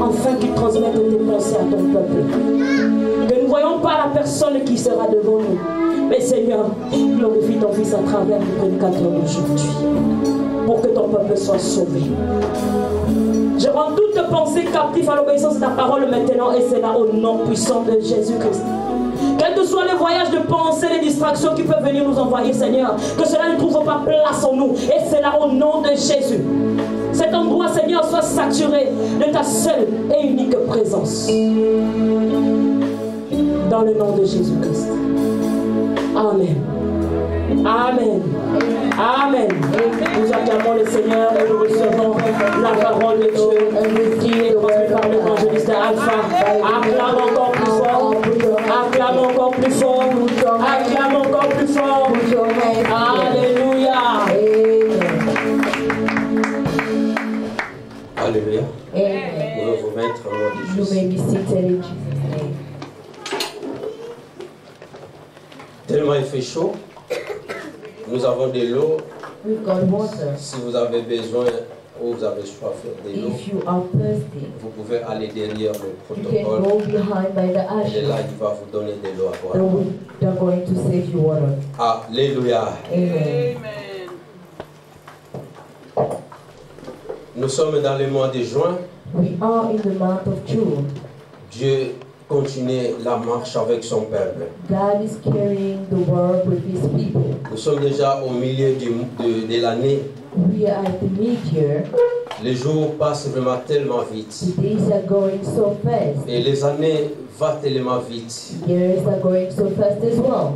afin qu'il transmette tes pensées à ton peuple. Que nous ne voyons pas la personne qui sera devant nous. Mais Seigneur, glorifie ton Fils à travers le prédicateur d'aujourd'hui. Pour que ton peuple soit sauvé. Je rends toute pensée captive à l'obéissance de ta parole maintenant. Et c'est là au nom puissant de Jésus-Christ. Quels que soient les voyages de pensée, les distractions qui peuvent venir nous envoyer, Seigneur, que cela ne trouve pas place en nous. Et c'est là au nom de Jésus. Cet endroit, Seigneur, soit saturé de ta seule et unique présence. Dans le nom de Jésus-Christ. Amen. Amen. Amen. Nous acclamons le Seigneur et nous recevons la parole de Dieu qui est transmise par l'évangéliste Alpha. Acclame encore plus fort. Acclame encore plus fort. Acclame encore plus fort. Alléluia. Alléluia. Amen. Nous allons vous mettre au nom de You Jésus. may be seated in Jesus' name. Tellement il fait chaud, nous avons de l'eau. We've got water. Si vous avez besoin ou vous avez soif de l'eau, If you are thirsty, vous pouvez aller derrière le you can protocole. go behind by the Il est là, ashes. il va vous donner de l'eau à boire. And they're going to save you water. Alléluia. Amen. Nous sommes dans le mois de juin. We are in the month of June. Dieu continue la marche avec son peuple. God is carrying the work with his people. Nous sommes déjà au milieu de l'année. We are at the mid-year. Les jours passent vraiment tellement vite. The days are going so fast. Et les années vont tellement vite. Years are going so fast as well.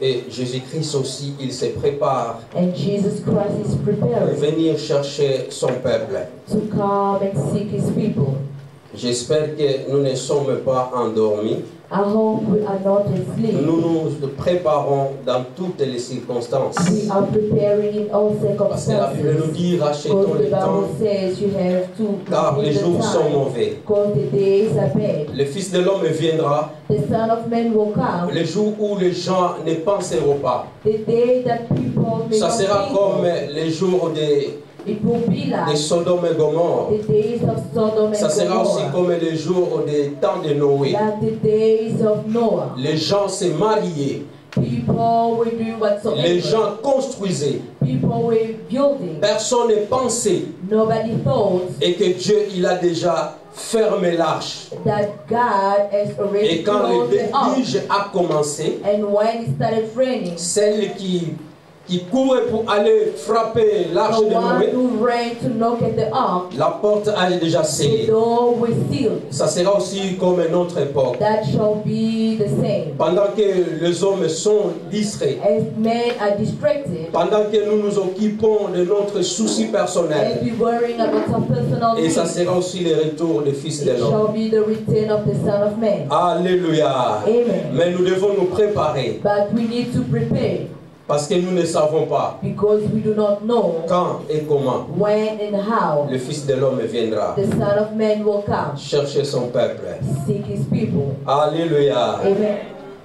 Et Jésus-Christ aussi, il se prépare And Jesus Christ is pour preparing venir chercher son peuple. to come and seek his people. J'espère que nous ne sommes pas endormis. I hope we are not asleep. Nous nous préparons dans toutes les circonstances. We are preparing in all Parce que la Bible nous circumstances. dit, rachetons Because le the temps, Bible says you have to car les redeem jours the sont time. mauvais. Because the days are bad. Le Fils de l'homme viendra, The Son of Man will come. le jour où les gens ne penseront pas. The day that people may Ça not sera think comme of. les jours It will be de like Sodome et Gomorre. the days of Sodom and Ça sera aussi Gomorrah. comme les jours des temps de Noé. Like the days of Noah. Les gens se mariaient, People were doing les whatsoever. gens construisaient. People were building. Personne ne pensait Nobody thought et que Dieu il a déjà fermé l'arche. that God has already Et quand le closed the ark. déluge a commencé, And when it started raining, celle qui courait pour aller frapper l'arche the de one Noé, who ran to knock at the ark, la porte a déjà the scellé. door was sealed. Ça sera aussi comme notre époque. That shall be the same. Pendant que les hommes sont distraits, As men are distracted, pendant que nous nous occupons de notre souci and personnel, be worrying about some personal et ça needs, sera aussi le retour du Fils de it l'homme. shall be the return of the Son of Man. Alléluia. Amen. Mais nous devons nous préparer But we need to prepare parce que nous ne savons pas because we do not know quand et comment when and how le Fils de l'homme viendra the Son of Man will come, chercher son peuple. seek his people. Alléluia. Amen.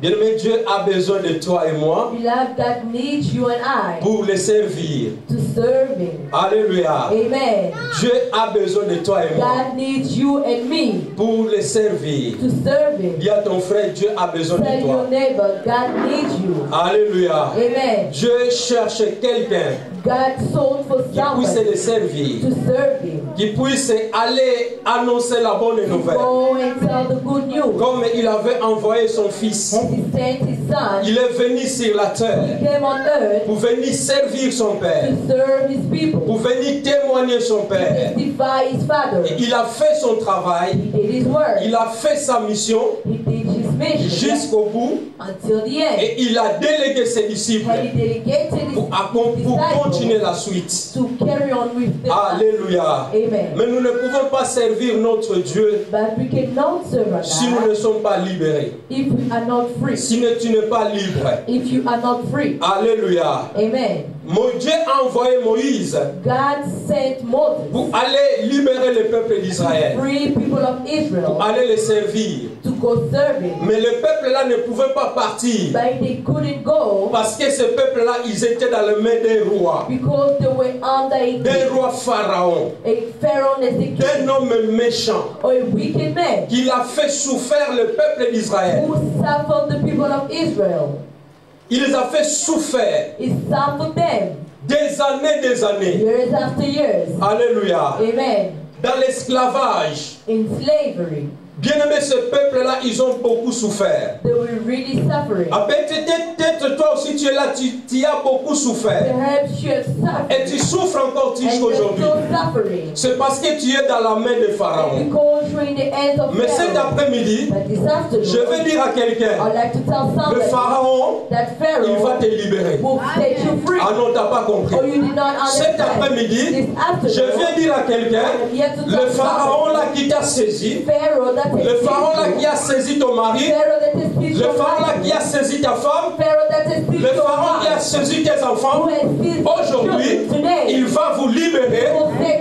Bien-aimé, Dieu a besoin de toi et moi Beloved, God needs you and I pour le servir. to serve him. Alléluia. Amen. Dieu a besoin de toi et moi God needs you and me pour le servir. to serve him. Dis à ton frère, Dieu a besoin de Tell your toi. neighbor, God needs you. Alléluia. Amen. Dieu cherche quelqu'un God sought for qui puisse someone le servir, to serve him. qui puisse aller annoncer la bonne To nouvelle. go and tell the good news. Comme il avait envoyé son fils, As he sent his son, il est venu sur la he terre came on earth pour venir servir son Père, to serve his people, pour venir témoigner son to Père. testify his father. Et il a fait son travail, He did his work. il a fait sa mission He did his mission jusqu'au bout until the end. et il a délégué ses disciples And he delegated his pour continuer la suite. to carry on with the Alléluia. Amen. Mais nous ne pouvons pas servir notre Dieu But we cannot serve our si nous God ne sommes pas libérés. if we are not free. Si tu n'es pas libre. If you are not free. Alléluia. Amen. Mon Dieu a envoyé Moïse God sent Moses pour aller libérer le peuple d'Israël, free people of Israel pour aller les servir. to go serve him. Mais le peuple-là ne pouvait pas partir But they couldn't go parce que ce peuple-là, ils étaient dans les mains des rois, because they were under des rois pharaons, a Pharaoh as a d'un king homme méchant or a wicked man qui a fait souffrir le peuple d'Israël. who suffered the people of Israel. Il les a fait souffrir He suffered them des années. years after years. Alléluia. Amen. Dans l'esclavage. In slavery, Bien-aimé, ce peuple-là, ils ont beaucoup souffert. they were really suffering. Peut-être toi aussi tu es là, tu as beaucoup souffert. Perhaps you have Et tu suffered souffres encore and you're jusqu'aujourd'hui. still suffering C'est parce que tu es dans la main de Pharaon. because you're in the hands of Mais cet Pharaoh. après-midi, But this je vais afternoon, dire à I'd quelqu'un, like to tell le somebody Pharaon, that il va Pharaoh te libérer. will set you free. Ah non, t'as pas compris. Or you did not Cet understand. après-midi, This je afternoon, viens dire à quelqu'un, I'm here to le tell Pharaon somebody, là qui t'a saisi, Pharaoh that has le Pharaon là seized qui you, a saisi ton mari, Pharaoh that has seized le your Pharaon là life, qui a saisi ta femme, Pharaoh that has seized le your Pharaon qui a wife, saisi tes who enfants, has seized your aujourd'hui, children today, il va vous libérer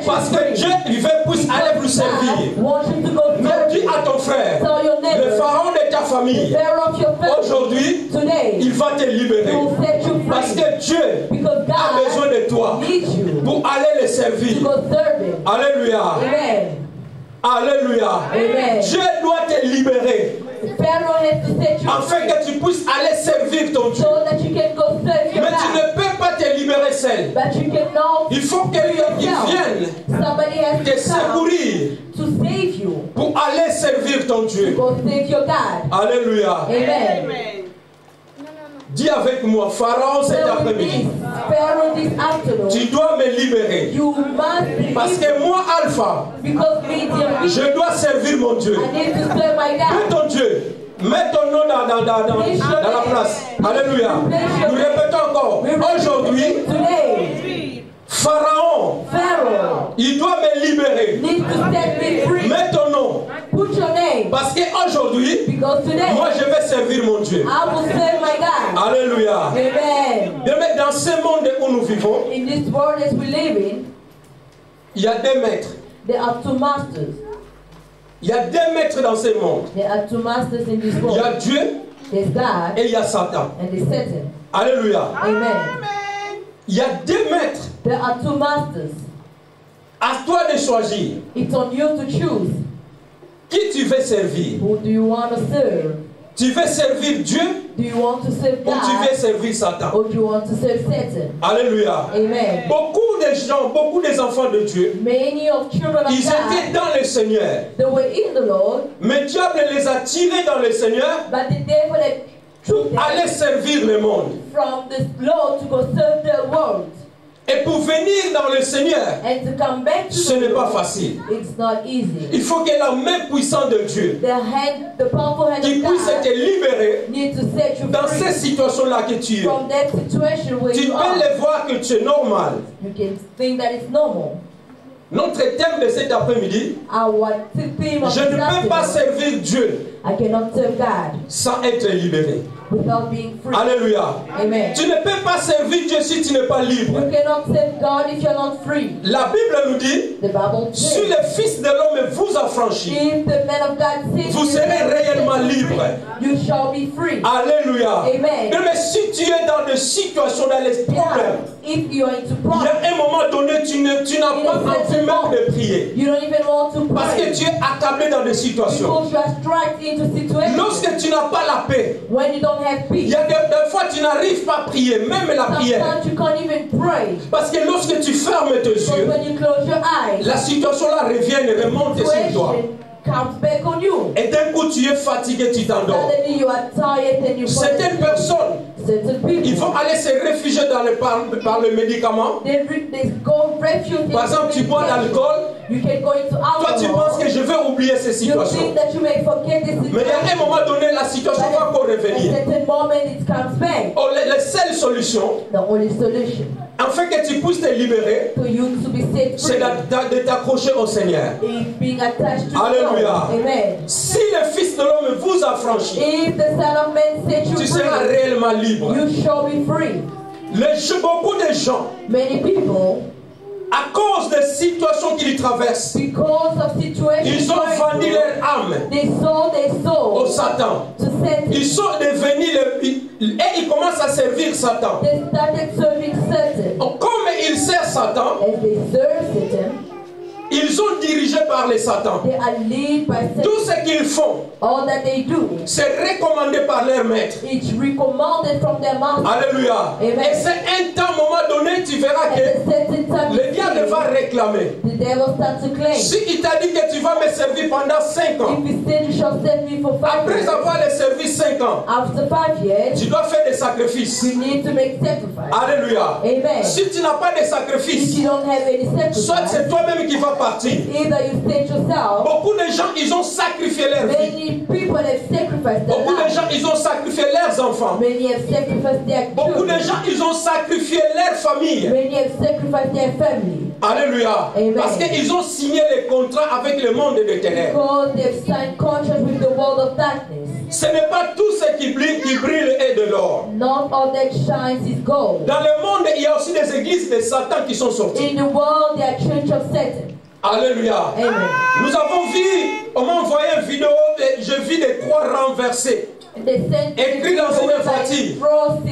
parce que Dieu, il veut plus aller vous servir. God wants you to go Mais serve dis him. à ton frère, Tell your le neighbor, Pharaon de ta famille, Pharaoh of your family, aujourd'hui, today, il va te libérer. he will set you Parce free. que Dieu Because a besoin God de toi needs you pour aller le to servir. go serve him. Alléluia. Amen. Alléluia. Amen. Dieu doit te libérer Pharaoh has to set you afin free que tu puisses aller servir ton Dieu. so that you can go serve your Mais tu God. ne peux pas te libérer seul. But you cannot. Il faut que quelqu'un qui vienne Somebody has te to come secourir to save you, pour aller servir ton to Dieu. go save your God. Alléluia. Amen. Dis avec moi, Pharaon cet So with après-midi, this, Pharaoh this afternoon, tu dois me libérer. you must Parce believe, que moi, Alpha, because me, dear me, je dois servir mon Dieu. I need to serve my Mets God. ton Dieu. Mets ton nom dans la place. Alléluia. Nous répétons encore. Aujourd'hui, Today, Pharaon, Pharaoh il doit me libérer. needs to set me free. Mets ton nom. Put your name, Parce qu'aujourd'hui, because today moi je vais servir mon Dieu. I will serve my God. Alléluia. Amen. Bien, mais dans ce monde où nous vivons, In this world as we live in, il y a deux maîtres. there are two masters. Il y a deux maîtres dans ce monde. There are two masters in this Il y world. a Dieu There's God et il y a Satan. and there's Satan. Alléluia. Amen. Il y a deux maîtres. There are two masters. À toi de choisir It's on you to choose. qui tu veux servir. Who do you want to serve? Tu veux servir Dieu Do you want to serve ou tu veux God servir Satan. or do you want to serve Satan? Alléluia. Amen. Beaucoup de gens, beaucoup des enfants de Dieu, Many of children of ils étaient God, dans le Seigneur. they were in the Lord, Mais diable les a tirés dans le Seigneur but the devil had pour took them aller servir le monde. from the Lord to go serve the world. Et pour venir dans le Seigneur, And to come back to ce the n'est pas Lord, facile. it's not easy. Il faut que la main puissante de Dieu The powerful hand qui of puisse te God libérer need to set you dans ces free situations-là que tu es. from that situation where Tu you peux are. les voir que tu es normal. You can think that it's normal. Notre thème de cet après-midi, Our theme of je ne this peux pas afternoon, servir Dieu I cannot serve God sans être libéré. without being free. Alléluia. Amen. Tu ne peux pas servir Dieu si tu n'es pas libre. You cannot serve God if you're not free. La Bible nous dit, The Bible si says, le Fils de l'homme vous affranchit, if the man of God says vous serez réellement libre. you shall be free. Alléluia. Amen. Mais si tu es dans des situations, dans les problèmes, Yeah. If you are into il y problem, a un moment donné, tu n'as pas envie même de prier. you don't even want to Parce que pray tu es accablé dans des situations. because you are struck into situations Lorsque tu n'as pas la paix, when you don't have il peace. y a des fois tu n'arrives pas à prier, même la prière. Sometimes you can't even pray Parce que lorsque tu fermes tes because yeux, when you close your eyes, la situation là revient et remonte sur toi. situation comes back on you. Et d'un coup tu es fatigué, tu t'endors. Suddenly you are tired and you fall Certaines asleep. personnes, Certain ils people, vont aller se réfugier par le médicament. they go refuge. Par exemple, tu bois l'alcool. You can go into Toi, tu alcohol. penses que je vais oublier ces You situations. think that you may forget this Mais à un situation. moment donné, la situation va encore At a revenir. certain moment it comes back. Oh, la seule solution, The only solution afin que tu puisses te libérer, for you to be set c'est free de t'accrocher au Seigneur. is being attached to Alléluia. God. Amen. Si le Fils de l'homme vous affranchit, If the Son of Man set you tu seras free, réellement libre. you shall be free. Beaucoup de gens, Many people, à cause des situations qu'ils traversent, because of situations, ils ont vendu leur âme they sold their au soul Satan. to Satan. Ils sont devenus et ils commencent à servir Satan. They started serving Satan. Comme ils servent Satan, As they serve Satan, ils sont dirigés par les Satans. they are led by Satan. Tout ce qu'ils font, All that they do, c'est recommandé par leur maître. it's recommended from their master. Alléluia. Amen. Et c'est un temps, moment donné, tu verras At que a certain time, le diable va réclamer. the devil starts to claim. Si il t'a dit que tu vas me servir pendant 5 ans, If he said you shall serve me for 5 après years, avoir les servi 5 ans, after 5 years, tu dois faire des sacrifices. you need to make sacrifice. Alléluia. Amen. Si tu n'as pas de If sacrifices, you don't have any soit sacrifice, c'est toi-même qui vas partir. either you state yourself. Beaucoup de gens, ils ont sacrifié leur vie. Many people have sacrificed their Beaucoup de lives. gens, ils ont sacrifié leurs enfants. Many have sacrificed their Beaucoup de children. gens, ils ont sacrifié leur famille. Many have sacrificed their family. Alléluia. Amen. Parce qu'ils ont signé les contrats avec le monde des ténèbres. Because they've signed contracts with the world of darkness. Ce n'est pas tout ce qui brille est de l'or. Not all that shines is gold. Dans le monde, il y a aussi des églises de Satan qui sont sorties. In the world, they are church of Satan. Alléluia. Amen. Nous avons vu, on m'a envoyé une vidéo, je vis des croix renversées. They sent Écrit dans une voiture.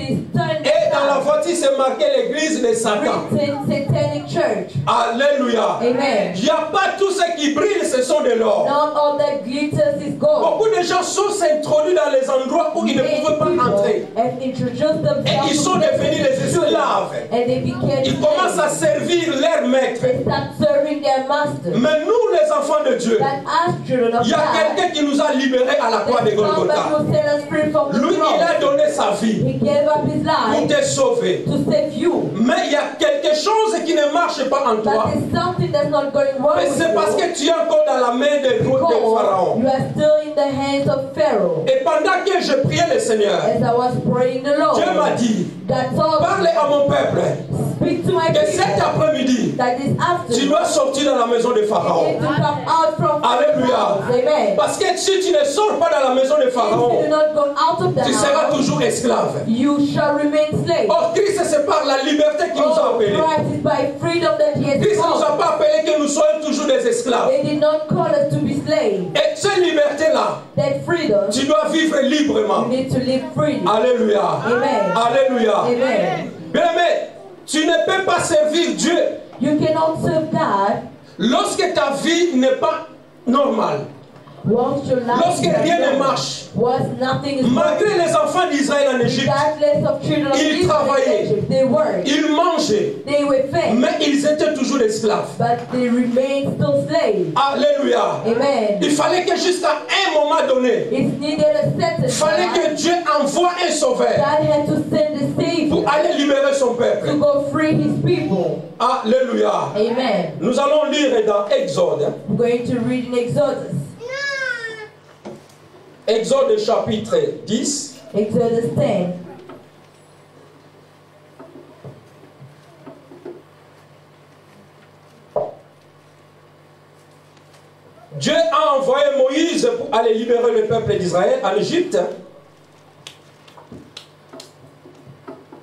Et dans la voiture, c'est marqué l'église de Satan. Satanic church. Alléluia. Amen. Il n'y a pas tout ce qui brille, ce sont de l'or. Not all that glitters is gold. Beaucoup de gens sont introduits dans les endroits où ils ne Many pouvaient pas people entrer. have introduced themselves Et ils sont to devenus des esclaves. and they became Ils commencent à servir leur maître. They start serving their master. Mais nous, les enfants de Dieu, That as children of il y a God, quelqu'un qui nous a libérés à la croix de that somebody Golgotha. will set us free from the Lui, il a cross. donné sa vie He gave up his pour life te sauver. to save you. Mais il y a quelque chose qui ne marche pas en toi. But there's something that's not going well Mais with c'est parce you. que tu es encore dans la main de Pharaon. You are still in the hands of Pharaoh. Et pendant que je priais le Seigneur, As I was praying the Lord, Dieu m'a dit, that told parlez à mon peuple speak to my que cet people après-midi, that this tu afternoon dois sortir dans la maison de you need Pharaon. to come out from Alléluia. Pharaoh's house. Amen. Parce que si tu ne sors pas dans la maison de If you do Pharaon, not go out of the tu seras house, toujours esclave. you shall remain slave. Or, Christ, c'est par la liberté qu'il nous a Oh, appelés. Christ is by freedom that he has Christ ne nous a called. pas appelés que nous soyons toujours des esclaves. They did not call us to be slaves. Et cette liberté-là, That freedom, tu dois vivre librement. you need to live freely. Alléluia. Amen. Alléluia. Amen. Bien-aimé, tu ne peux pas servir Dieu You cannot serve God lorsque ta vie n'est pas normale. once your life Lorsque is rien ne done. marche. Once nothing is Malgré les enfants d'Israël en Égypte, regardless of children of Ils Israel travaillaient. in Egypt, they worked, ils mangeaient, they were fed, mais ils étaient toujours esclaves. but they remained still slaves. Alléluia. Amen. Il fallait que jusqu'à un moment donné, It needed a certain il fallait que time. Dieu envoie un sauveur God had to send a pour savior aller libérer son to peuple. go free his people. Alléluia. Amen. Nous allons lire dans Exode. I'm going to read in Exodus. Exode chapitre 10. Exodus 10. Dieu a envoyé Moïse pour aller libérer le peuple d'Israël en Égypte.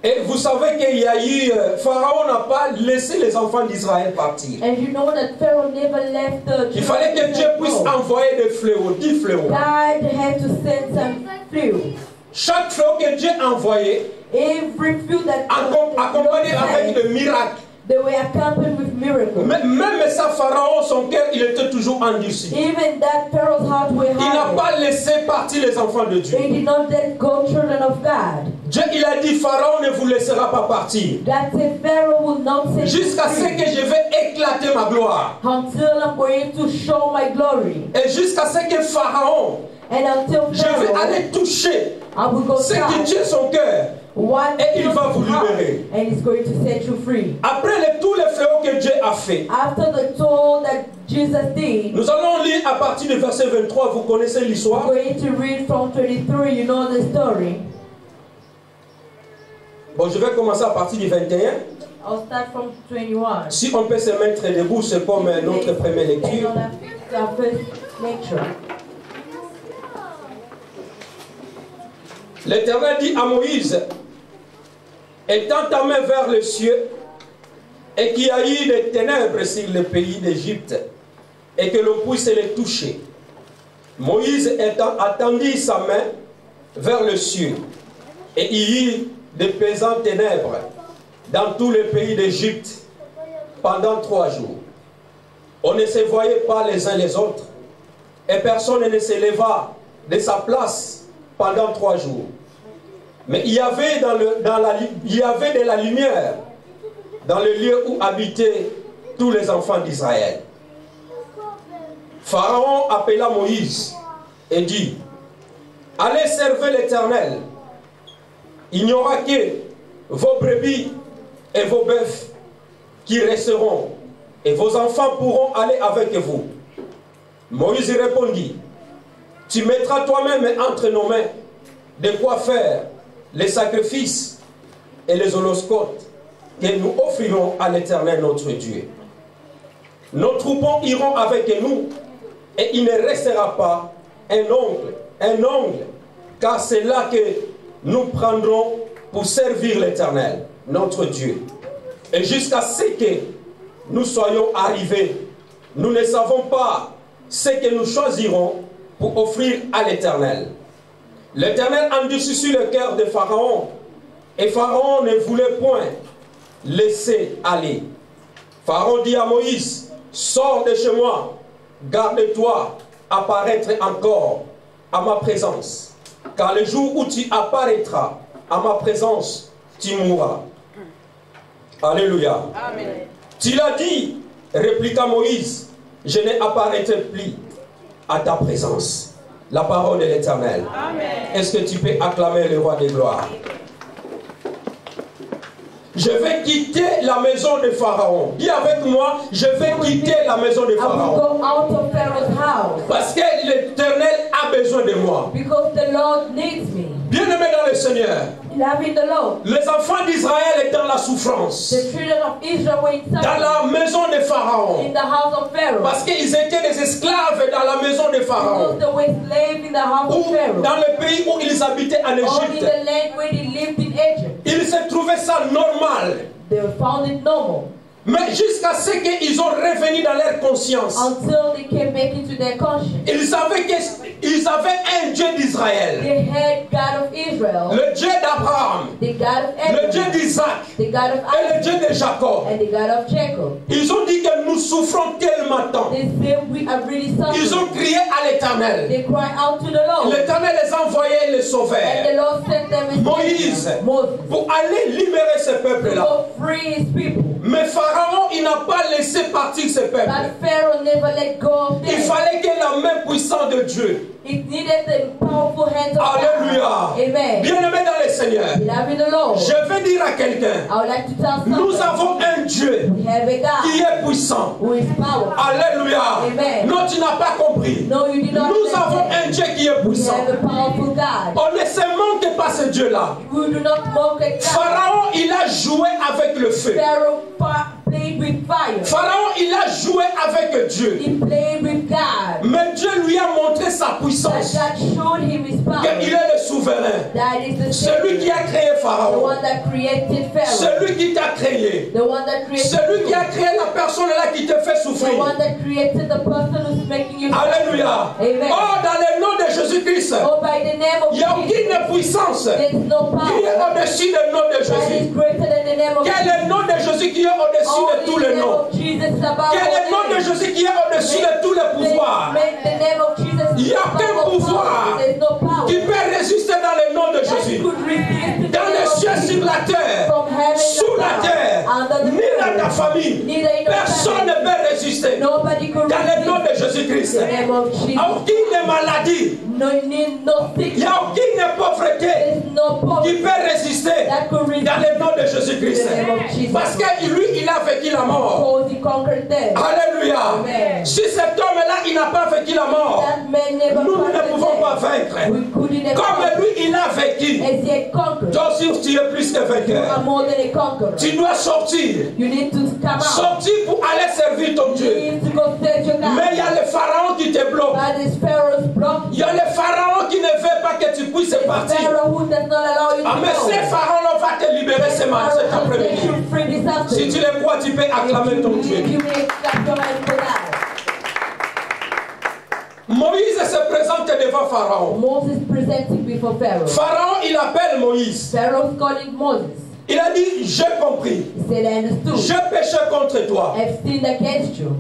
Et vous savez qu'il y a eu, Pharaon n'a pas laissé les enfants d'Israël partir. And you know that Pharaoh never left the Il fallait que Dieu puisse envoyer des fléaux, 10 fléaux. God had to send some flew. Chaque fléau que Dieu envoyait, Every few that accompagné avec des miracles. they were accompanied with miracles. Même ça, Pharaon, son cœur, il était toujours endurci. Even that Pharaoh's heart were Il n'a hardened. pas laissé partir les enfants de Dieu. They did not let go children of God. Dieu, il a dit, Pharaon ne vous laissera pas partir. God said Pharaoh will not set you Jusqu'à ce free que je vais éclater ma gloire. until I'm going to show my glory. Et jusqu'à ce que Pharaon, And until je vais Pharaoh, aller toucher I will go ce qui touch tue son cœur. what Et il va vous fills his heart, libérer. and he's going to set you free. Après tous les fléaux que Dieu a fait, After the toll that Jesus did, nous allons lire à partir du verset 23. Vous connaissez I'm l'histoire. going to read from 23. You know the story. Bon, je vais commencer à partir du 21. I'll start from 21. Si on peut se mettre debout, c'est comme notre première lecture. And our first lecture. L'Éternel dit à Moïse, étends ta main vers les cieux, et qu'il y a eu des ténèbres sur le pays d'Égypte, et que l'on puisse les toucher. Moïse attendit sa main vers le ciel, et il y eut de pesantes ténèbres dans tout le pays d'Égypte pendant 3 jours. On ne se voyait pas les uns les autres, et personne ne se leva de sa place pendant 3 jours. Mais il y avait de la lumière dans le lieu où habitaient tous les enfants d'Israël. Pharaon appela Moïse et dit: allez servir l'Éternel. Il n'y aura que vos brebis et vos bœufs qui resteront, et vos enfants pourront aller avec vous. Moïse répondit: tu mettras toi-même entre nos mains de quoi faire les sacrifices et les holocaustes que nous offrirons à l'Éternel notre Dieu. Nos troupes iront avec nous, et il ne restera pas un ongle, car c'est là que nous prendrons pour servir l'Éternel, notre Dieu. Et jusqu'à ce que nous soyons arrivés, nous ne savons pas ce que nous choisirons pour offrir à l'Éternel. L'Éternel endurcit le cœur de Pharaon, et Pharaon ne voulait point laisser aller. Pharaon dit à Moïse: sors de chez moi, garde-toi à paraître encore à ma présence, car le jour où tu apparaîtras à ma présence, tu mourras. Alléluia. Amen. Tu l'as dit, répliqua Moïse, je n'apparaîtrai plus à ta présence. La parole de l'Éternel. Est-ce que tu peux acclamer le roi des gloires? Je vais quitter la maison de Pharaon. Dis avec moi, je vais quitter la maison de Pharaon. Parce que l'Éternel a besoin de moi. Bien-aimé dans le Seigneur, les enfants d'Israël étaient dans la souffrance, dans la maison de Pharaon, parce qu'ils étaient des esclaves dans la maison de Pharaon, ou dans le pays où ils habitaient en Égypte. Ils se trouvaient ça normal. Mais jusqu'à ce qu'ils ont revenu dans leur conscience, ils savaient qu'ils avaient un Dieu d'Israël, le Dieu d'Abraham, le Dieu d'Isaac et le Dieu de Jacob. Ils ont dit que nous souffrons tellement tant. Ils ont crié à l'Éternel. L'Éternel les a envoyés les sauveurs, Moïse, pour aller libérer ce peuple-là. Mais Pharaon, il n'a pas laissé partir ce peuple. Il fallait que la main puissante de Dieu. Alléluia. Bien-aimé dans le Seigneur, je veux dire à quelqu'un, nous avons un Dieu qui est puissant. Alléluia. Non, tu n'as pas compris. Nous avons un Dieu qui est puissant. On ne se manque pas ce Dieu-là. Pharaon, il a joué avec le feu. Pharaon, il a joué avec Dieu. Mais Dieu lui a montré sa puissance. Qu'il est le souverain. Celui qui a créé Pharaon. Celui qui t'a créé. Celui qui a créé la personne là qui te fait souffrir. Alléluia. Oh, dans le nom de Jésus-Christ, il n'y a aucune puissance qui est au-dessus du nom de Jésus. Quel est le nom de Jésus qui est au-dessus de tous les noms? Quel est le nom de Jésus qui est au-dessus de tous les pouvoirs? Il n'y a aucun pouvoir qui peut résister dans le nom de Jésus. Dans les cieux, sur la terre, sous la terre, ni dans ta famille, personne ne peut résister. Dans le nom de Jésus-Christ, aucune maladie, il n'y a aucune pauvreté qui peut résister dans le nom de Jésus-Christ. Parce que lui, il a vécu la mort. Alléluia. Si cet homme-là, il n'a pas vécu la mort, nous ne pouvons pas vaincre. Comme lui, il a vécu. Toi aussi, tu es plus que vainqueur. Tu dois sortir. Sortir pour aller servir ton Dieu. Mais il y a le pharaon qui te bloque. Il y a le pharaon qui ne veut pas que tu puisses puisses It's partir. Pharaoh who does not allow you to Ah, mais go. ce Pharaon va te libérer cet Pharaoh will set après-midi. you free this Si tu afternoon. le crois, tu peux acclamer If you ton believe, Dieu. you may clap your hands for that. Moïse se présente devant Pharaon. Moses presenting before Pharaoh. Pharaon, il appelle Moïse. Pharaoh's calling Moses. Il a dit, j'ai compris. He said, I understood. J'ai péché contre toi. I've sinned against you.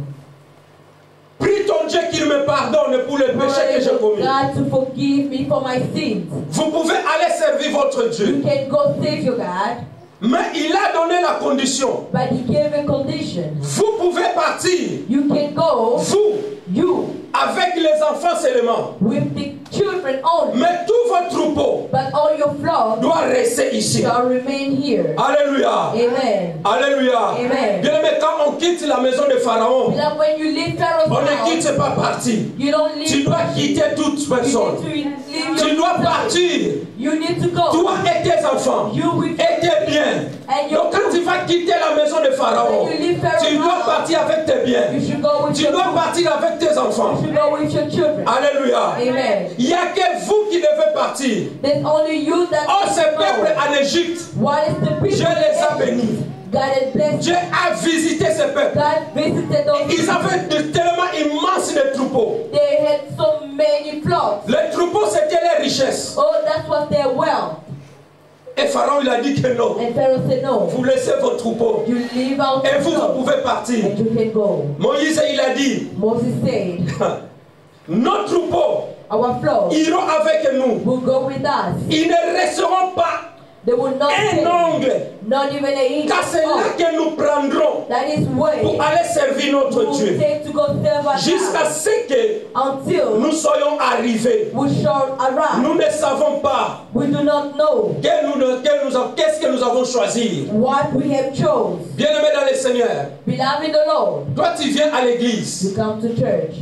Prie ton Dieu qu'il me pardonne pour les péchés que Pray j'ai commis. God to forgive me for my sins. Vous pouvez aller servir votre You Dieu. can go save your God, Mais il a donné la condition. but he gave a condition. Vous pouvez partir, You can go, vous, you, avec les enfants seulement. with the children only, Mais tout votre troupeau but all your flock doit rester ici. shall remain here. Alléluia. Amen. Alléluia. Amen. Bien aimé, quand on quitte la maison de Pharaon, Beloved, when you leave Pharaoh's on ne house, quitte pas partir. you don't leave. Tu dois quitter toute You personne. need to leave Tu your dois family. partir. You need to go. Toi et tes enfants. You with Et tes biens. and your Donc quand tu vas quitter la maison de Pharaon, When you leave Pharaoh's tu dois house, partir avec tes biens. you should go with Tu your dois partir avec tes enfants. you should go with your children. Alléluia. Amen. Il n'y a que vous qui devez partir. There's only you that Oh, ce can peuple go. en Égypte, What is the people? Dieu les a bénis. God has blessed. Dieu a visité ce peuple. God visited those Ils people. avaient tellement immense de troupeaux. They had so many flocks. Les troupeaux, c'était les richesses. Oh, that was their wealth. Et Pharaon, il a dit que non. And Pharaoh said, no. Vous laissez vos troupeaux. You leave out Et the vous, vous flock pouvez partir. and you can go. Moïse, il a dit, Moses said, nos troupeaux our flock iront avec nous. will go with us. Ils ne resteront pas They will not un stay, ongle. not even a inch. Car c'est là que nous prendrons That is way pour aller servir we notre will Dieu. take to go serve our Jusqu'à God ce que until nous soyons arrivés. we shall arrive. Nous ne savons pas We do not know qu'est-ce que nous avons choisi. what we have chose. Bien-aimé dans le Seigneur, Beloved in the Lord, toi tu viens à l'église, you come to church.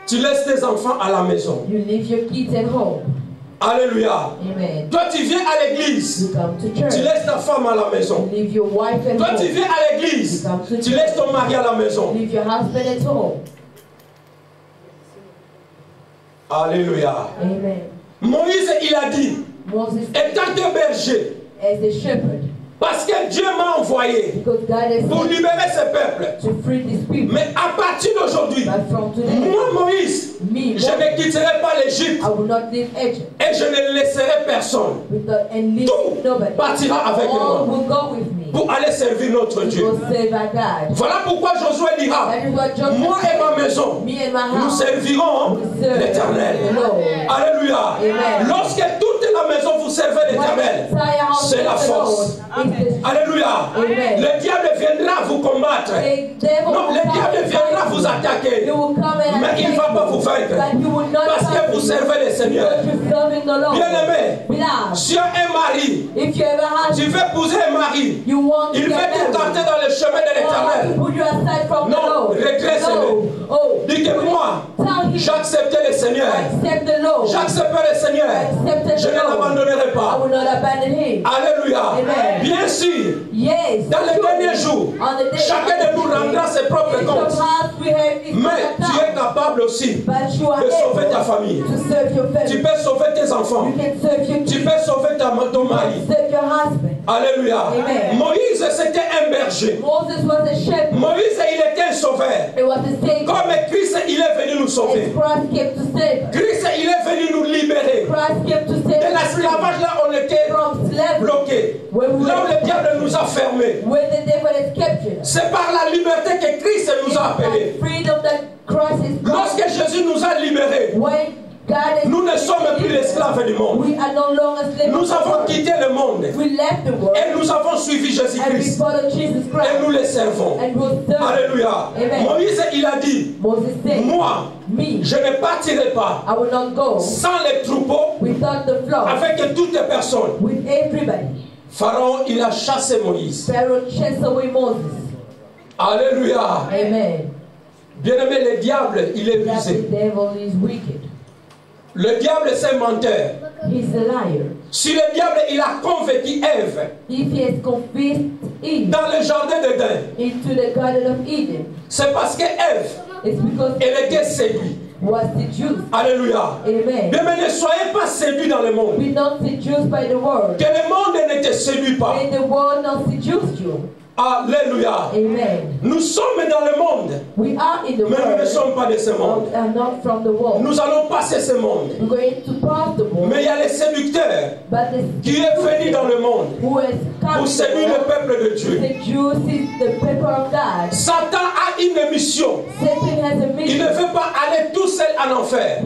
tu laisses tes enfants à la maison. You leave your kids at home. Alléluia. Amen. Toi tu viens à l'église, You come to tu church. laisses ta femme à la maison. You leave your wife at Toi tu home. viens à l'église, tu laisses ton mari à la maison. You leave your husband at home. Alléluia. Amen. Moïse, il a dit, Moses, étant que berger, as a shepherd, parce que Dieu m'a envoyé because God has pour sent libérer ce peuple. to free these people. Mais à partir d'aujourd'hui, But from today, moi Moïse, me, je ne quitterai pas l'Égypte I will not leave Egypt et je ne laisserai personne. and leave Tout nobody. partira avec All moi will go with me pour aller servir notre to Dieu. go save our God. Voilà pourquoi Josué dira, That is what Joshua moi et ma said. maison, Me and my nous house servirons will serve l'Éternel. the Lord. Alléluia. Amen. Lorsque toute la maison vous servez l'Éternel, c'est la force. Alléluia. Amen. Le diable viendra vous combattre. Non, le diable viendra vous attaquer. Mais il ne va pas vous vaincre. Parce que vous servez le Seigneur. Bien-aimé, si un mari, If you ever have, tu veux épouser un mari, you want to il get veut married, t'écarter dans le chemin de l'Éternel. put you aside from the Non, Lord. regresse-le. No. Oh, Dis que moi, tell him, j'ai accepté le Seigneur. accept the Lord. J'ai accepté le Seigneur. Accepted Je the ne Lord. l'abandonnerai I pas. will not abandon him. Alléluia. Amen. Bien sûr, Yes. dans les derniers jours, On the day chacun de nous rendra ses propres in comptes. the past we have his Mais tu es account. capable aussi But you are de sauver ta able famille. to serve your Tu family. peux sauver tes enfants. You can serve your Tu kids. peux sauver ton mari. Serve your husband. Alléluia. Amen. Moïse, c'était un berger. Moses was a shepherd. Moïse, il était un sauveur. It was a savior. Comme Christ, il est venu nous sauver. And Christ came to save us. Christ, il est venu nous libérer. Christ came to save De us l'esclavage, là, on était from slavery. bloqués. Where we Là où le were, diable nous a fermés. where the devil has captured us. C'est par la liberté que Christ nous a appelés. That freedom that Christ is Lorsque Jésus nous a libérés, when God has nous ne sommes plus esclaves du monde. we are no longer slaves. Nous avons quitté le monde We left the world et nous avons suivi and we Jésus-Christ followed Jesus et Christ nous les servons. and we'll serve. Alléluia. Amen. Moïse, il a dit, Moses said, moi, me, je ne partirai pas I will not go sans les troupeaux without the flock, avec toutes les personnes. with everybody. Pharaon, il a chassé Moïse. Pharaoh chased away Moses. Alléluia. Amen. Bien-aimé, le diable, il est That the visé. devil is wicked. Le diable, c'est un menteur. He's a liar. Si le diable, il a convaincu Ève If he has convinced Eve dans le jardin d'Éden, into the Garden of Eden, c'est parce que Ève, it's because elle était séduite. was seduced. Alléluia. Amen. Bien, mais ne soyez pas séduits dans le monde. Be not seduced by the world. Que le monde ne te séduit pas. May the world not seduce you. Alléluia. Amen. Nous sommes dans le monde, We are in the mais nous ne world, sommes pas de ce monde. but are not from the world. Nous allons passer ce monde. We're going to pass the world, Mais il y a les séducteurs but the qui est venu dans le monde who has come pour to the séduire le world peuple de Dieu. seduces the people of God. Satan a une mission. Satan has a Il mission. ne veut pas aller tout seul en enfer.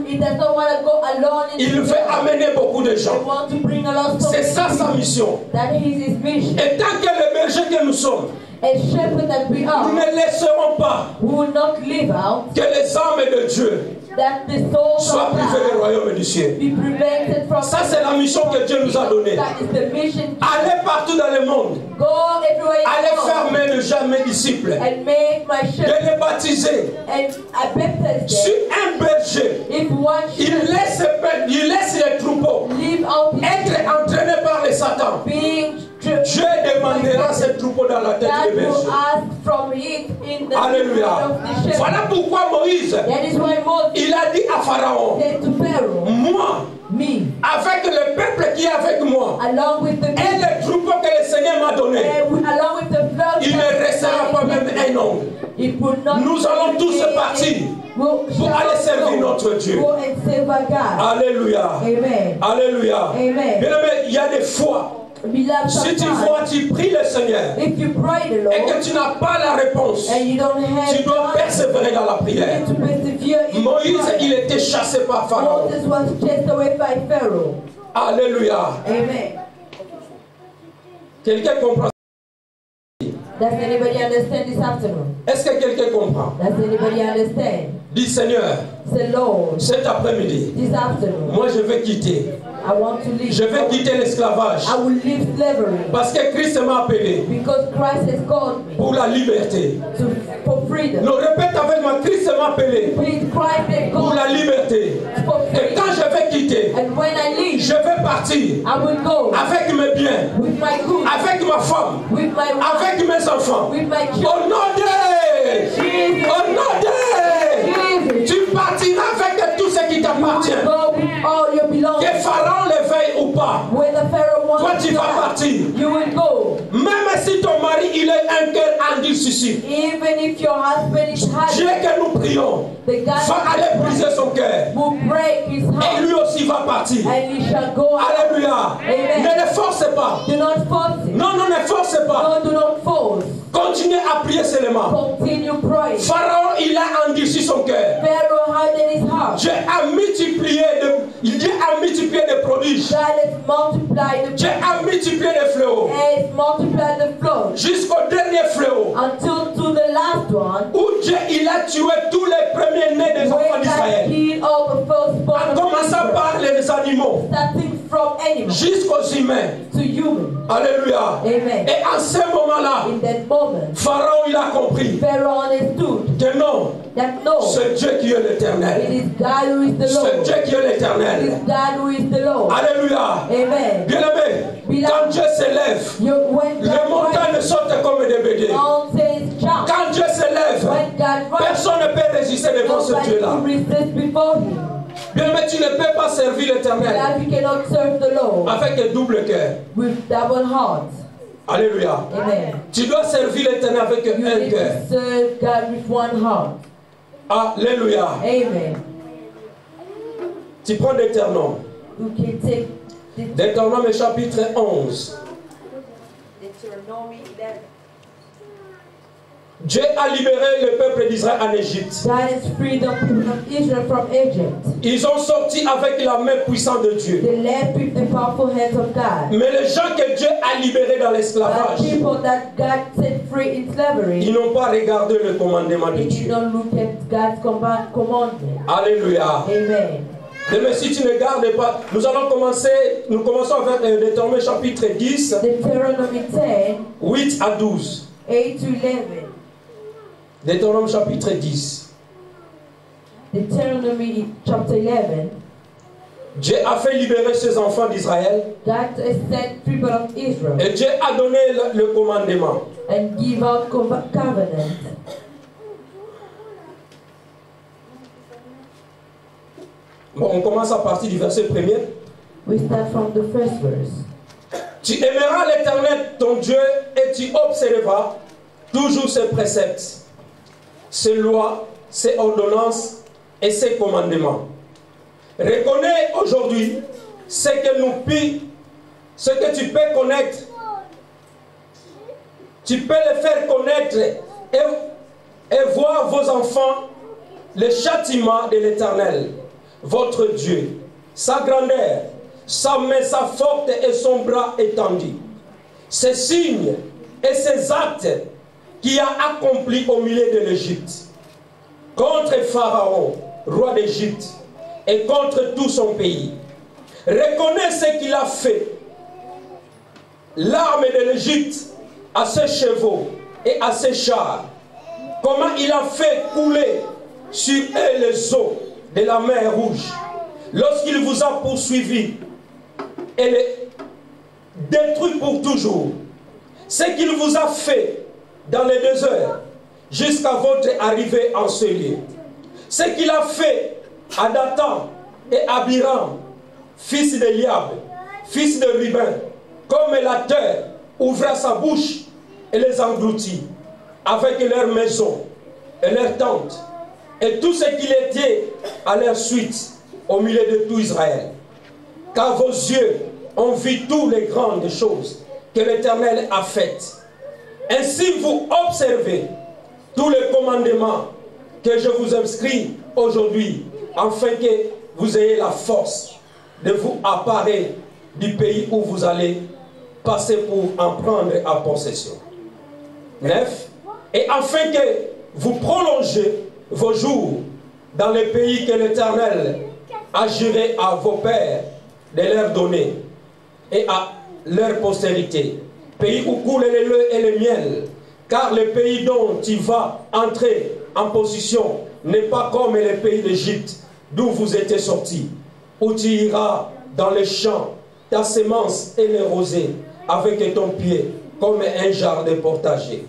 He does not want to go alone in Il the veut world. amener beaucoup de He gens. wants to bring along so C'est many ça sa people. mission. That is his mission. Et tant que les bergers que nous sommes, A shepherd that we nous are, ne laisserons pas we will not live out que les âmes de Dieu that the souls soient of privées du God royaume du ciel. be prevented from. Ça, c'est la mission que Dieu nous a donnée. That is the mission. Allez partout dans le monde. Go everywhere you Allez go faire mes jamais disciples. and make my De shepherd. les baptiser. And I baptize Si them. un berger, If one il shepherd laisse les troupeaux live out his être entraînés par les Satan, being Dieu demandera ces troupeaux dans la tête that des will bergers. ask from it in the Alléluia. of the shepherd. Voilà pourquoi Moïse, That is why Moses il a dit à Pharaon, said to Pharaoh, moi, me, avec le peuple qui est avec moi, along with the et les troupeaux que le Seigneur m'a donné, along with the flood, il ne restera pas même un homme. it would not. Nous allons tous partir pour aller servir notre Dieu. Go and save our God. Alléluia. Amen. Alléluia. Amen. Bien aimé, il y a des fois, Beloved, si tu sometimes, vois, tu pries le Seigneur if you pray the et Lord que tu n'as pas la réponse, and you don't have tu dois the persévérer dans la answer, you prière. need to persevere in Moïse, prayer. il était chassé par Pharaon. Moses was chased away by Pharaoh. Alléluia. Amen. Quelqu'un comprend? Does anybody understand this afternoon? Est-ce que quelqu'un comprend? Does anybody understand? Dis Seigneur, Say, Lord, cet après-midi, this afternoon, moi je vais quitter. I want to leave. Je vais quitter l'esclavage. I will leave slavery Parce que Christ m'a appelé because Christ has called me pour la liberté. for freedom. Non, répète avec moi, Christ m'a appelé Please, Christ has pour called la me liberté. for Et quand freedom. je vais quitter, And when I leave, je vais partir I will go avec mes biens, with my goods, avec ma femme, with my wife, avec mes enfants. with my Au children. nom de Jesus. Au nom de Jesus. tu partiras avec tout ce qui t'appartient. Go with all your Que belongings. Pharaon le veuille ou pas, Whether Pharaoh toi wants tu to vas die, partir. you will go. Même si ton mari il est un cœur endurci, Even if your husband is Dieu hard, que nous prions the va God aller briser son cœur. will break his Et heart lui aussi va partir. and he shall go out. Alléluia. Amen. Ne le force pas. Do not force it. Non, non, ne force pas. No, do not force. Continuez à prier seulement. Continue praying. Pharaon, il a endurci son cœur. Pharaoh hardened his heart. Dieu a multiplié des prodiges. God has multiplied the Dieu a multiplié les fléaux. has multiplied the flood Jusqu'au dernier fléau. until to the last one, Où Dieu il a tué tous les premiers-nés des enfants where God d'Israël. killed all the firstborn En of commençant Israel, par les animaux. starting from animals Jusqu'aux humains. to humans. Alléluia. Amen. Et en ce moment-là, In that moment, Pharaon il a compris Pharaoh understood que non, that no, c'est Dieu qui est it l'éternel. is God who is the C'est Lord. Dieu qui est It is l'éternel. God who is the Lord. Alléluia. Amen. Bien-aimé, quand Dieu s'élève, When les God montagnes rises, sortent comme des béliers. mountains jump. Quand Dieu s'élève, When God rises, personne ne peut résister devant ce nobody Dieu-là. can resist before Him. Bien-aimé, tu ne peux pas servir l'éternel God, we cannot serve the Lord avec un double cœur. with double hearts. Alléluia. Amen. Tu dois servir l'éternel avec You un need cœur. to serve God with one heart. Alléluia. Amen. Tu prends Deutéronome. You can take Deutéronome chapitre 11. Deuteronomy 11. Dieu a libéré le peuple d'Israël en Égypte. God has freed the people of Israel from Egypt. Ils ont sorti avec la main puissante de Dieu. They left with the powerful hands of God. Mais les gens que Dieu a libérés dans But l'esclavage, people that God set free in slavery, ils n'ont pas regardé le commandement de they did Dieu. not look at God's commandment. Alléluia. Amen. Mais si tu ne gardes pas, nous commençons avec Deutéronome chapitre 10, Deuteronomy 10, 8 à 12. 8 to 11. Deutéronome chapitre 10. Deuteronomy chapter 11. Dieu a fait libérer ses enfants d'Israël God has set people of Israel et Dieu a donné le commandement. and give out covenant. Bon, on commence à partir du verset 1er. We start from the first verse. Tu aimeras l'Éternel ton Dieu et tu observeras toujours ses préceptes, ses lois, ses ordonnances et ses commandements. Reconnais aujourd'hui ce que tu peux connaître. Tu peux le faire connaître et voir vos enfants le châtiment de l'Éternel, votre Dieu, sa grandeur, sa main, sa force et son bras étendu, ses signes et ses actes qu'il a accomplis au milieu de l'Égypte, contre Pharaon, roi d'Égypte, et contre tout son pays. Reconnais ce qu'il a fait, l'armée de l'Égypte, à ses chevaux et à ses chars, comment il a fait couler sur eux les eaux de la mer Rouge, lorsqu'il vous a poursuivis et les détruit pour toujours. Ce qu'il vous a fait dans les 2 heures jusqu'à votre arrivée en ce lieu. Ce qu'il a fait à Dathan et Abiram, fils d'Eliab, fils de Ruben, comme la terre ouvra sa bouche et les engloutit, avec leurs maisons et leurs tentes, et tout ce qu'il était à leur suite au milieu de tout Israël. Car vos yeux ont vu toutes les grandes choses que l'Éternel a faites. Ainsi vous observez tous les commandements que je vous inscris aujourd'hui, afin que vous ayez la force de vous emparer du pays où vous allez passer pour en prendre en possession. 9. Et afin que vous prolongez vos jours dans le pays que l'Éternel a juré à vos pères de leur donner et à leur postérité, pays où coule le lait et le miel, car le pays dont tu vas entrer en possession n'est pas comme le pays d'Égypte, d'où vous étiez sortis, où tu iras dans les champs, ta semence et les rosées, avec ton pied, comme un jardin potager.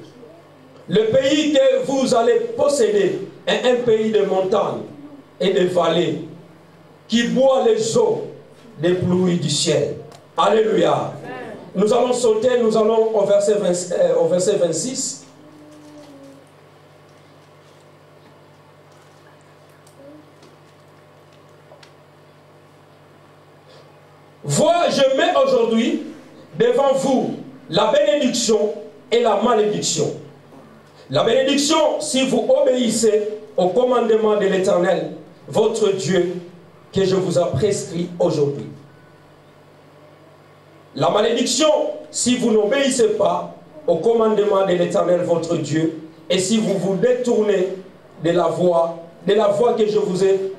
Le pays que vous allez posséder est un pays de montagnes et de vallées, qui boit les eaux des pluies du ciel. Alléluia. Nous allons sauter, nous allons au verset 26. Vois, je mets aujourd'hui devant vous la bénédiction et la malédiction. La bénédiction, si vous obéissez au commandement de l'Éternel, votre Dieu, que je vous ai prescrit aujourd'hui. La malédiction, si vous n'obéissez pas au commandement de l'Éternel, votre Dieu, et si vous vous détournez de la voie que je vous ai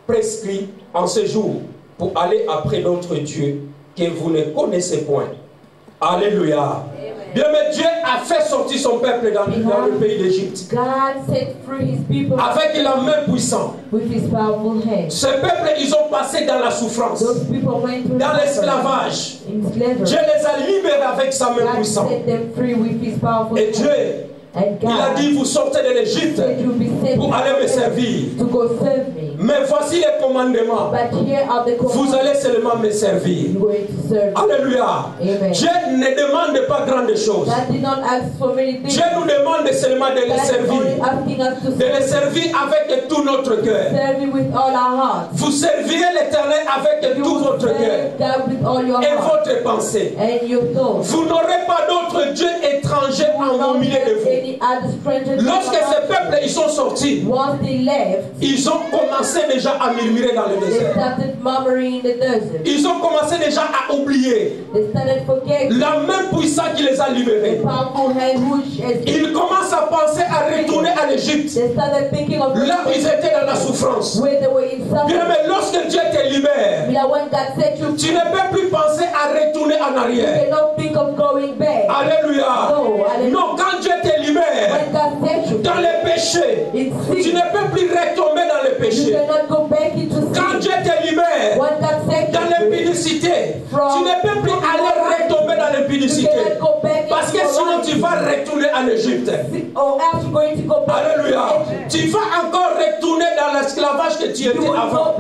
prescrit en ce jour, pour aller après d'autres dieux que vous ne connaissez point. Alléluia. Bien, mais Dieu a fait sortir son peuple dans le pays d'Égypte avec la main puissante. Ce peuple, ils ont passé dans la souffrance, dans l'esclavage. Dieu les a libérés avec sa main puissante. Et Dieu, il a dit, vous sortez de l'Égypte pour aller me servir. Mais voici les commandements. Vous allez seulement me servir. Alléluia. Dieu ne demande pas grandes choses. Dieu nous demande seulement de les servir. De les servir avec tout notre cœur. Vous servirez l'Éternel avec tout votre cœur et votre pensée. Vous n'aurez pas d'autres dieux étrangers en milieu de vous. Lorsque ces peuples ils sont sortis, ils ont commencé déjà à murmurer dans le désert. Ils ont commencé déjà à oublier la main puissante qui les a libérés. Ils commencent à penser à retourner à l'Égypte, là où ils étaient dans la souffrance. Bien, mais lorsque Dieu te libère, tu ne peux plus penser à retourner en arrière. Alléluia. Non, quand Dieu te libère dans les péchés, tu ne peux plus retomber dans les péchés. Quand Dieu te libère dans l'impudicité, tu ne peux plus aller retomber dans l'impudicité, parce que sinon tu vas retourner en Égypte. Alléluia. Tu vas encore retourner dans l'esclavage que tu étais avant.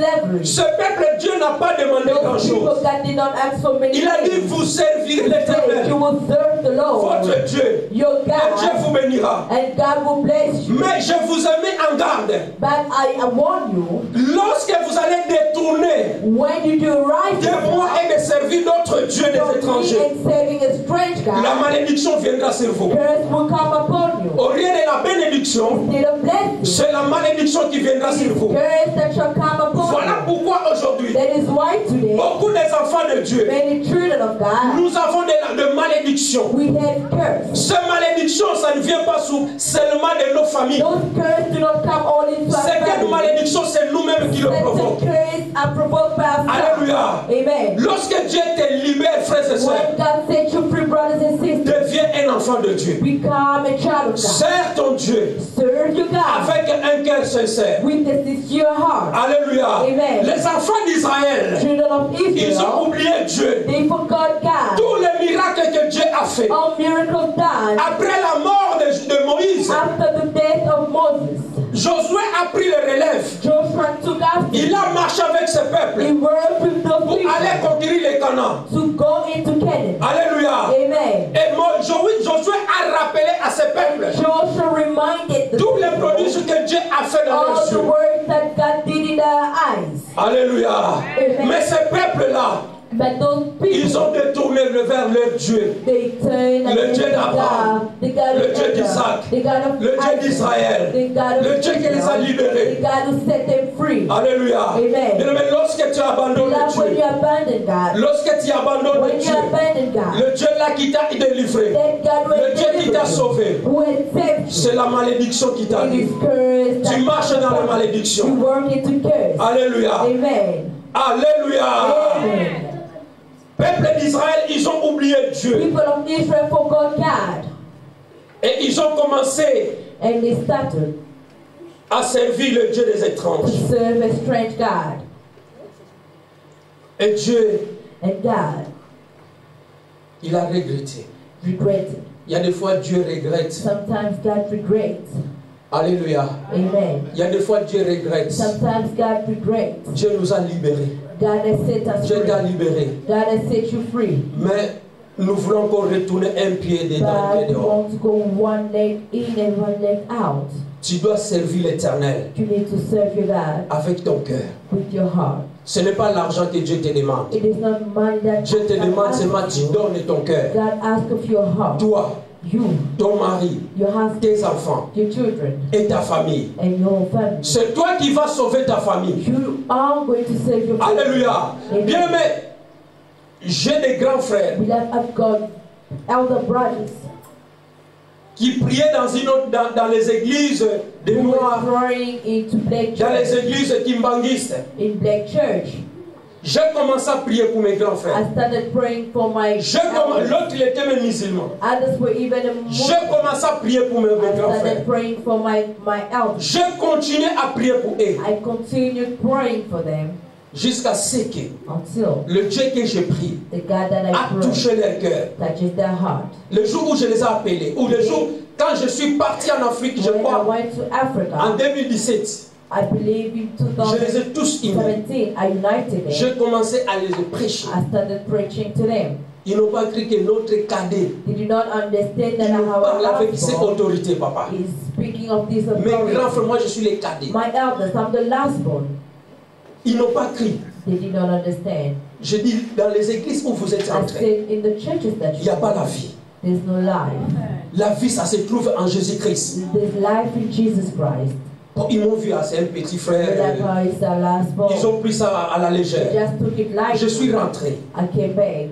slavery. Ce peuple, Dieu n'a pas demandé Those people grand-chose. that did not ask for many Il a dit, things. vous servirez He said, l'Éternel, you will serve the Lord, votre Dieu, your et Dieu God, vous bénira. and God will bless you. Mais je vous ai mis en garde. But I warn you, Lorsque vous allez détourner when you do right de moi et de servir d'autres dieux des from me étrangers, and serving a strange la God, malédiction viendra sur vous. curse will come upon you. Au lieu de la bénédiction, Instead of blessing, c'est la malédiction qui viendra it sur is vous. curse that shall come upon Voilà you. pourquoi aujourd'hui, That is why today, beaucoup des enfants de Dieu, many children of God, nous avons de malédictions. we have curse. Ces malédictions, ça ne vient pas seulement de nos familles. Those curses do not come only to our C'est quelle family. malédiction, c'est nous-mêmes qui le That's provoquons. the curse are provoked by ourselves. Alléluia. Amen. Lorsque Dieu te libère, frères et sœurs, When God set you free, brothers and sisters, deviens un enfant de Dieu. become a child of God. Sers ton Dieu Serve your God avec un cœur sincère. with a sincere heart. Alléluia. Amen. Les enfants d'Israël, Children of ils ont Israel, oublié Dieu. they forgot God. Tous les miracles que Dieu a fait. All miracles done Après la mort de Moïse, after the death of Moses. Josué a pris le relève. Joshua took after. Il a marché avec ce peuple He worked with those pour people aller conquérir les Canaan. to go into Canaan. Alléluia. Amen. Et Josué a rappelé à ce peuple Joshua reminded the tous les people prodiges que Dieu a fait dans leurs all the yeux. works that God did in their eyes. Alléluia. Amen. Mais ce peuple-là, But those ils people, ont détourné vers leur Dieu. they turned Le against Dieu d'Abraham, God, the God le of Dieu Abraham, d'Isaac, the God of le Dieu Isaac, d'Israël, the God of le Dieu qui les a Israel, libérés. the God who set them free. Alléluia. Amen. Mais lorsque tu abandonnes Love when you Dieu, abandon God, lorsque tu abandonnes when you Dieu, abandon God, le Dieu là qui t'a délivré, that God le will Dieu qui t'a deliver you, sauvé, who has saved you. c'est la malédiction qui It t'arrive. is cursed. Tu that marches dans la you malédiction. work into curse. Alléluia. Amen. Alléluia. Amen. Peuple d'Israël, ils ont oublié Dieu. People of Israel forgot God, Et ils ont commencé and they started à servir le Dieu des to étranges. serve a strange God. Et Dieu, And God il a regretté. regretted. Il y a des fois Dieu regrette. Sometimes God regrets. Alléluia. Amen. Il y a des fois Dieu regrette. Sometimes God regrets. Dieu nous a libérés. God has set us Dieu free. t'a libéré. God has set you free. Mais nous voulons encore retourner un pied dedans, un But pied you dehors. want to go one leg in and one leg out. Tu dois servir l'Éternel You need to serve your God avec ton cœur. with your heart. Ce n'est pas l'argent que Dieu te demande. It is not money that Dieu te God demande asks seulement of tu you. donnes ton cœur. God asks of your heart. Toi, You, ton mari, your husband, tes enfants your children, et ta famille. and your family. C'est toi qui vas sauver ta famille. You are going to save your family. Alléluia. Amen. Bien aimé, j'ai des grands frères Beloved of God, elder brothers, qui priaient dans les églises de who were Noirs, praying into black dans les church, églises kimbanguistes. in black church. J'ai commencé à prier pour mes grands frères. I started praying for my elders. L'autre, il était même musulman. Others were even J'ai Muslim. commencé à prier pour mes I grands frères. started praying for my elders. J'ai continué à prier pour eux I continued praying for them jusqu'à ce que until le Dieu que j'ai pris the God that I a pray touché leur cœur. touches their heart. Le jour où je les ai appelés, ou le jour quand je suis parti en Afrique, je When I crois, went to en Africa, 2017, I believe in je les ai tous unis. 2017, I united them. J'ai commencé à les prêcher. I started preaching to them. Ils n'ont pas cru que notre cadet, They do not understand that il nous parle our avec ses gospel autorités, papa. is speaking of this Mes grands authority. frères, moi je suis les cadets. My elders, I'm the last born. Ils n'ont pas cru. They did not understand. Je dis, dans les églises où vous êtes I entrés, said in the churches that il n'y a pas la vie. there's no life. La vie, ça se trouve en Jésus-Christ. There's life in Jesus Christ. Bon, ils m'ont vu, c'est un petit frère. But that how is the last born. Ils ont pris ça à la I légère. just took it lightly. Je suis rentré. I came back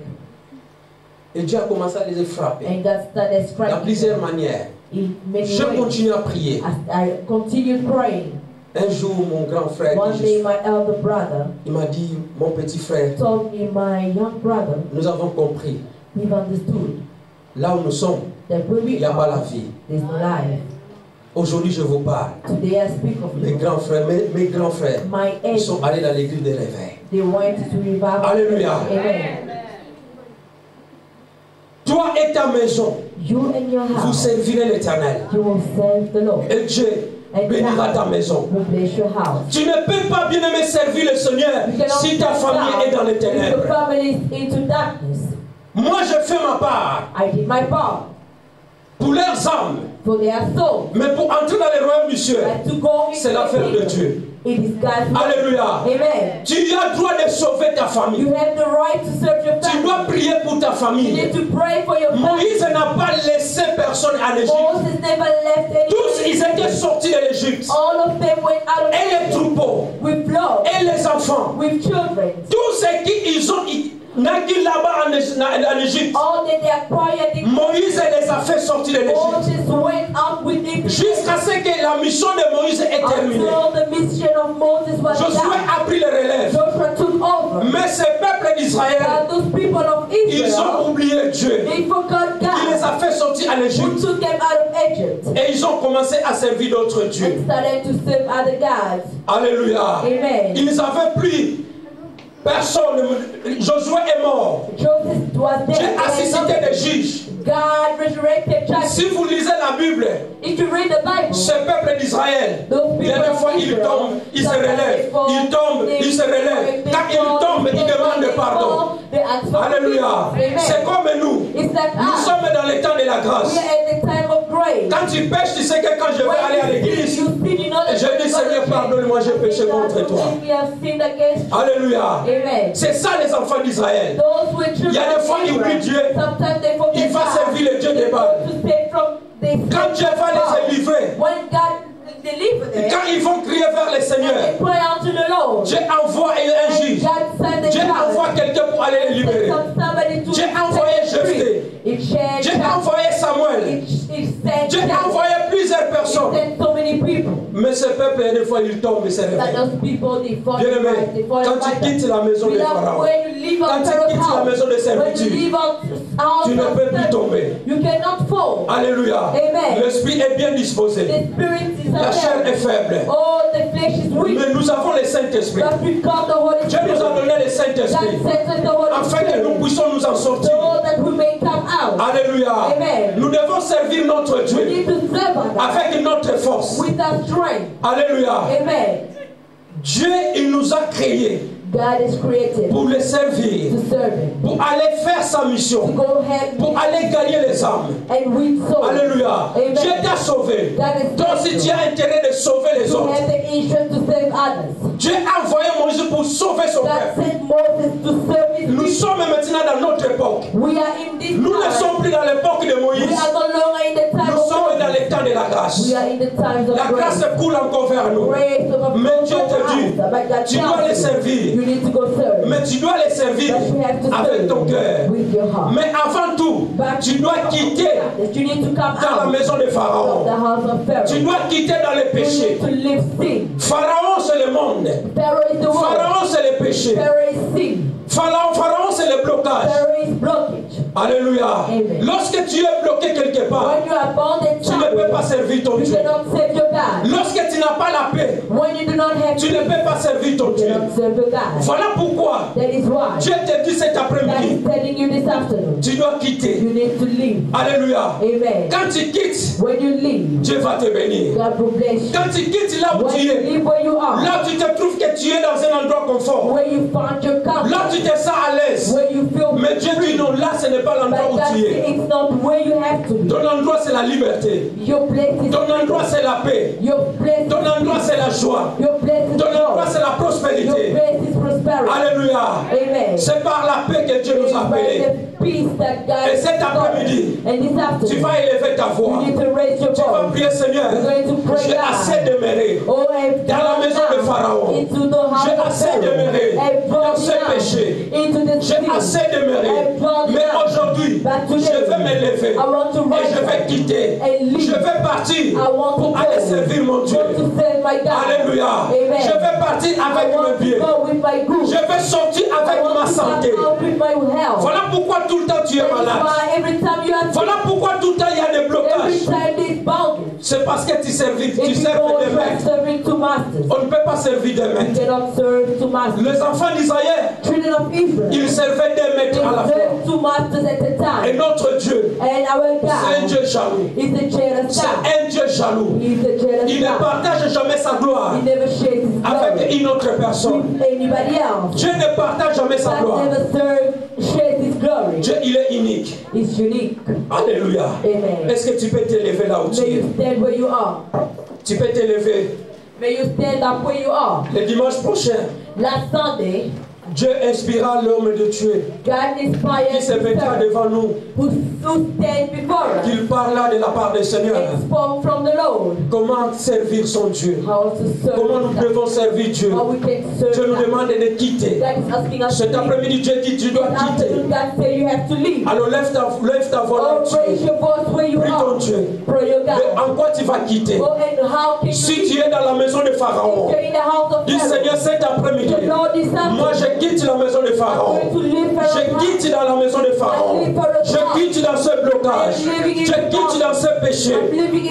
Et Dieu a commencé à les frapper. and God started De striking plusieurs them manières. in many Je ways. continue à prier. As I continued praying, Un jour, mon grand frère, one day my elder brother il m'a dit, mon petit frère, told me, my young brother, nous avons compris. we've understood Là où nous sommes, that when il we n'y a pas la are, vie. there's no life. Aujourd'hui, je vous parle. Today I speak of Mes you. grands frères, mes grands frères, My ils age, sont allés dans l'église de réveil. they went to revival. Alléluia. Amen. Toi et ta maison, You and your vous house, servirez l'Éternel. you will serve the Lord. Et Dieu, bénira ta maison. will bless your house. Tu ne peux pas, bien-aimé, servir le Seigneur si ta famille est dans les If ténèbres. your family is into darkness. Moi, je fais ma part I did my part pour leurs âmes. for their soul. Mais pour entrer dans les royaumes du ciel, But to go c'est into l'affaire the de kingdom, Dieu. it is God's will. Alléluia. Amen. Tu as le droit de sauver ta famille. You have the right to serve your Tu dois family. prier pour ta You famille. need to pray for your family. Moïse n'a pas laissé personne en Égypte. Moses never left any. Tous, ils étaient sortis de l'Égypte. All of them went out of Et les Egypt troupeaux, with blood, et les enfants. with children. Tous ceux qui ils ont naquis là-bas en Égypte. All that they acquired in Moïse les a fait sortir de l'Égypte. Moses went out with them Jusqu'à ce que la mission de Moïse est terminée. until the mission of Moses was Josué done. a pris le relève. Joshua took over. Mais ces peuples d'Israël, But those people of ils Israel, ont oublié Dieu. they forgot Il les God, a fait sortir en who Égypte. took them out of Egypt Et ils ont commencé à servir d'autres dieux. and started to serve other gods. Alléluia. Amen. Ils avaient pris personne. Josué est mort. Joseph was Dieu dead. a suscité des juges. God resurrected judges. Si vous lisez la Bible, If you read the Bible, ce peuple d'Israël, il y a des fois ils tombent, ils se relèvent, ils tombent, ils se relèvent. Quand ils tombent, ils demandent pardon. Alléluia. C'est comme nous. It's like Nous us. sommes dans le temps de la We grâce. are at the time of grace. Quand tu pêches, tu sais que quand je vais aller à l'église, je dis Seigneur, pardonne-moi, j'ai péché contre toi. Alléluia. Amen. C'est ça les enfants d'Israël. Those who are children Il y a des fois, of ils oublient Dieu. Israel, sometimes they forget Il va God. servir le Dieu des They Baals. go to save from the Quand Dieu va les délivrer, when God deliver them, quand ils vont crier vers le and Seigneur, they cry out to the Lord. Dieu envoie un And juge. God send a Dieu envoie quelqu'un pour aller les libérer. somebody to Dieu a envoyé set them free. Jephthé. It shed Dieu a envoyé Samuel. it sent Dieu a envoyé plusieurs personnes. so many people. Mais ce peuple, des fois, il tombe et se But réveille. those people, they fall Bien aimé, right, they fall quand tu right. quittes la maison de Pharaon, When you leave quand out tu Pharaoh's quittes la house, maison de when you servitude, leave out tu ne peux plus tomber. you cannot fall. Alléluia. Amen. L'esprit est bien disposé. The spirit is La chair est available. faible. Oh, the flesh is weak. Mais nous avons le Saint-Esprit. But we got the Holy Dieu nous a Spirit. donné le God Saint-Esprit sent us the Holy afin que nous Spirit puissions nous en sortir. so that we may come out. Alléluia. Amen. Nous devons servir notre We Dieu need to serve God avec notre force. with our strength. Alléluia. Amen. Dieu, il nous a créés God is created pour le servir, to serve Him, pour aller faire sa to mission, go ahead pour aller gagner les âmes. and win souls. Alléluia. Amen. Dieu t'a sauvé. God is Donc si tu as intérêt de sauver les to autres, have the interest to save others. Dieu a envoyé Moïse pour sauver son God peuple. sent Moses to serve His Nous people. sommes maintenant dans notre époque. We are in this Nous ne time. sommes plus dans l'époque de We Moïse. are no longer in the time Nous of sommes dans Moses. le temps de la grâce. We are in the times of La grâce grace. coule encore vers nous. Grace of Mais Dieu te dit, dit, tu dois les servir. You need to go serve. Mais tu dois les servir But you have to avec ton serve cœur. with your heart. Mais avant tout, But tu dois quitter that you need to come dans la out maison de of the Pharaon. house of Pharaoh. Tu dois quitter dans le You péché. need to live sin. Pharaon, c'est le monde. Pharaoh is the world. Pharaon, c'est le péché. Pharaoh is sin. Pharaon, c'est le blocage. Pharaoh is blockage. Alléluia. Amen. Lorsque tu es bloqué quelque part, When you are bound and tu ne peux pas servir ton you Dieu. cannot save your God. Lorsque tu n'as pas la paix, When you do not have tu ne peux pas servir ton you Dieu. cannot serve your God. Voilà pourquoi That is why Dieu te dit cet God après-midi, is telling you this afternoon. tu dois quitter. You need to leave. Alléluia. Amen. Quand tu quittes, When you leave, Dieu va te bénir. God will bless you. Quand tu quittes là où When tu you es, leave where you are, là tu te trouves que tu es dans un endroit confort. where you found your comfort, Là tu te sens à l'aise. where you feel Mais Dieu dit non, là ce n'est pas l'endroit but où God tu says es. it's not where you have to be. Ton endroit c'est la liberté. Your place is Ton endroit c'est la paix. your place Ton is endroit c'est la joie. your place is Ton endroit joy. c'est la Your prospérité. place is prosperity. Alléluia. Amen. C'est par la paix que Dieu It nous is a by appelés. the peace that God Et cet has après-midi, and this tu afternoon, vas élever ta voix. you need to raise your Tu vas voice. prier, Seigneur. You're going to pray, J'ai assez God. demeuré Oh, I've dans la gone maison de down Pharaon. into the house J'ai of assez Pharaoh. demeuré I've dans gone ce down péché. into the J'ai sin. assez demeuré. I've gone Mais down. aujourd'hui, But je today, vais m'élever. I want to Et rise je vais up quitter. and leave. Je vais partir I want to pour go. aller servir mon Dieu. Want to serve my God. Alléluia. Amen. Je vais partir I avec want mes to pieds. go with my group. Je vais sortir I avec want ma to santé. come out with my health. Voilà pourquoi tout le temps tu es That is malade. why every time you are Voilà pourquoi tout le temps il y a des every blocages. time this boundary, C'est parce que tu serves it's des because you are maîtres. serving two masters. On ne peut pas servir des You maîtres. cannot serve two masters. Les enfants d'Israël, Children children of Israel, Ils servaient des maîtres à la they fois. served two masters at a Et time. notre Dieu, And our c'est un God Dieu jaloux. is a jealous C'est God. un Dieu jaloux. He is a jealous Il ne God. partage jamais sa gloire He never shares his avec glory une autre personne. with anybody else. Dieu ne partage jamais sa God gloire. never shares his glory. Dieu, il est unique. He's unique. Alléluia. Amen. Est-ce que tu peux t'élever là où tu May es? you stand where you are. Tu peux t'élever. May you stand up where you are. Le dimanche prochain, Last Sunday, Dieu inspira l'homme de Dieu God qui inspired se mettra Peter, devant nous, who stand before us qu'il parla de la part du Seigneur. and spoke from the Lord. Comment servir son Dieu? How to serve Comment nous God. devons servir Dieu? How we can serve Dieu nous God. demande de quitter. God is asking us to Cet leave. après-midi, Dieu dit tu dois This quitter. afternoon, God say you have to leave. Alors lève ta voix là Oh, où tu raise es. your voice where you Prie ton are. Dieu. Pray your Mais God. en quoi tu vas quitter? Oh, and how can Si you tu es dans la maison de Pharaon, You're in the house of dis Seigneur Pharaoh. cet après-midi, The Lord is moi je quitte la maison de Pharaon. going to leave Pharaoh's Je house. quitte dans la maison de Pharaon. Je quitte dans ce blocage. Je quitte dans ce péché.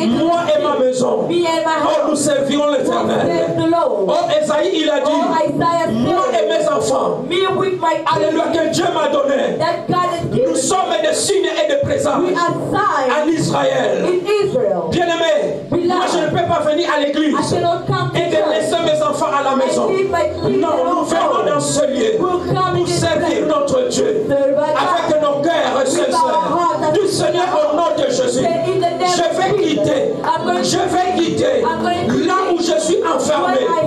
Moi et ma maison. Me and my Oh, nous house. servirons Serve l'Éternel. the Lord. Oh, Esaïe, il a Oh, dit, Isaiah moi et said, mes enfants, me with my alléluia, que Dieu m'a donné. that God has Nous given. sommes des signes et des présents We are en signs Israël. in Israel. Bien-aimé, moi je ne peux pas venir à I l'église cannot come to et de church. laisser mes enfants à la maison. I leave my kids Non, at nous venons dans home. ce lieu We'll come in pour this servir place. notre Dieu. Serve our Afin God. que nos cœurs se servent. Du Seigneur au nom de Jésus. Say in the name Je of vais Jesus, quitter. I'm going Je vais quitter. I'm going to Là où je suis enfermé. Where I